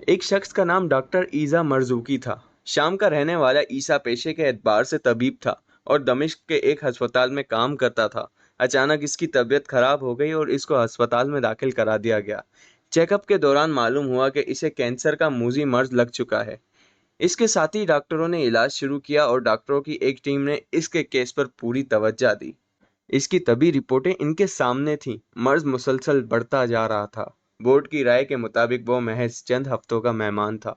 एक शख्स का नाम डॉक्टर ईसा मरज़ूकी था। शाम का रहने वाला ईसा पेशे के एतबार से तबीब था और दमिश्क के एक अस्पताल में काम करता था। अचानक इसकी तबीयत खराब हो गई और इसको अस्पताल में दाखिल करा दिया गया। चेकअप के दौरान मालूम हुआ कि इसे कैंसर का मूजी मर्ज लग चुका है। इसके साथ ही डॉक्टरों ने इलाज शुरू किया और डॉक्टरों की एक टीम ने इसके केस पर पूरी तवज्जो दी। इसकी तभी रिपोर्टें इनके सामने थीं। मर्ज मुसलसल बढ़ता जा रहा था। बोर्ड की राय के मुताबिक वो महज चंद हफ्तों का मेहमान था।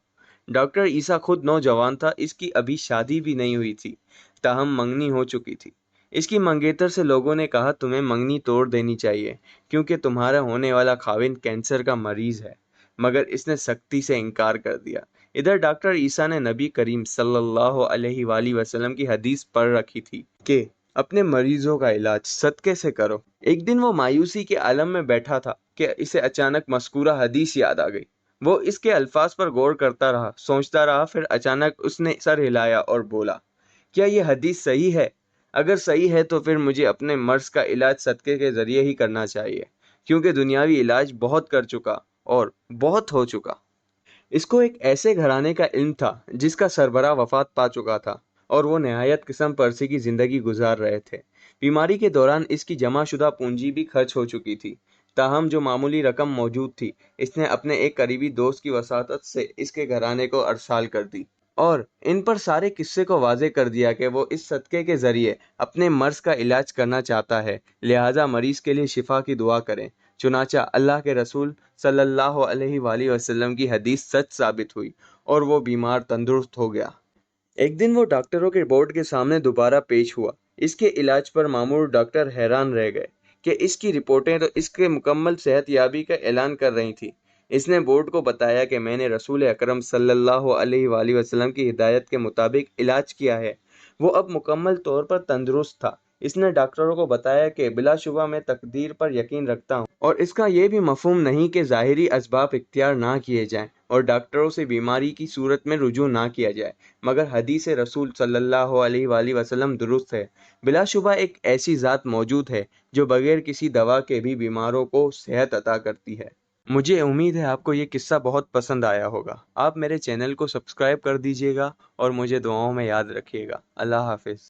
डॉक्टर ईसा खुद नौजवान था, इसकी अभी शादी भी नहीं हुई थी, ताहम मंगनी हो चुकी थी। इसकी मंगेतर से लोगों ने कहा तुम्हें मंगनी तोड़ देनी चाहिए क्योंकि तुम्हारा होने वाला खाविंद कैंसर का मरीज है, मगर इसने सख्ती से इनकार कर दिया। इधर डॉक्टर ईसा ने नबी करीम सल्लल्लाहु अलैहि वसल्लम की हदीस पढ़ रखी थी कि अपने मरीजों का इलाज सदके से करो। एक दिन वो मायूसी के आलम में बैठा था कि इसे अचानक मज़कूरा हदीस याद आ गई। वो इसके अल्फाज पर गौर करता रहा, सोचता रहा, फिर अचानक उसने सर हिलाया और बोला, क्या ये हदीस सही है? अगर सही है तो फिर मुझे अपने मर्ज का इलाज सदके के ज़रिए ही करना चाहिए, क्योंकि दुनियावी इलाज बहुत कर चुका और बहुत हो चुका। इसको एक ऐसे घराने का इल्म था जिसका सरबराह वफात पा चुका था और वो नहायत किस्म परसी की ज़िंदगी गुजार रहे थे। बीमारी के दौरान इसकी जमाशुदा पूंजी भी खर्च हो चुकी थी। ताहम जो मामूली रकम मौजूद थी, इसने अपने एक करीबी दोस्त की वसातत से इसके घराने को अरसाल कर दी और इन पर सारे किस्से को वाज़े कर दिया कि वो इस सदक़े के ज़रिए अपने मर्ज़ का इलाज करना चाहता है, लिहाजा मरीज़ के लिए शिफा की दुआ करें। चुनाचा अल्लाह के रसूल सल्लल्लाहु अलैहि वसल्लम की हदीस सच साबित हुई और वो बीमार तंदुरुस्त हो गया। एक दिन वो डॉक्टरों के बोर्ड के सामने दोबारा पेश हुआ। इसके इलाज पर मामूर डॉक्टर हैरान रह गए कि इसकी रिपोर्टें तो इसके मुकम्मल सेहत याबी का ऐलान कर रही थी। इसने बोर्ड को बताया कि मैंने रसूल अकरम सल्लल्लाहु अलैहि वसल्लम की हिदायत के मुताबिक इलाज किया है। वो अब मुकम्मल तौर पर तंदुरुस्त था। इसने डॉक्टरों को बताया कि बिलाशुबा मैं तकदीर पर यकीन रखता हूँ और इसका ये भी मफहूम नहीं कि ज़ाहिरी असबाब इख्तियार ना किए जाएं और डॉक्टरों से बीमारी की सूरत में रुजू ना किया जाए, मगर हदीस रसूल सल्लल्लाहु अलैहि वसल्लम दुरुस्त है। बिलाशुबा एक ऐसी ज़ात मौजूद है जो बगैर किसी दवा के भी बीमारों को सेहत अता करती है। मुझे उम्मीद है आपको ये किस्सा बहुत पसंद आया होगा। आप मेरे चैनल को सब्सक्राइब कर दीजिएगा और मुझे दुआओं में याद रखिएगा। अल्लाह हाफिज़।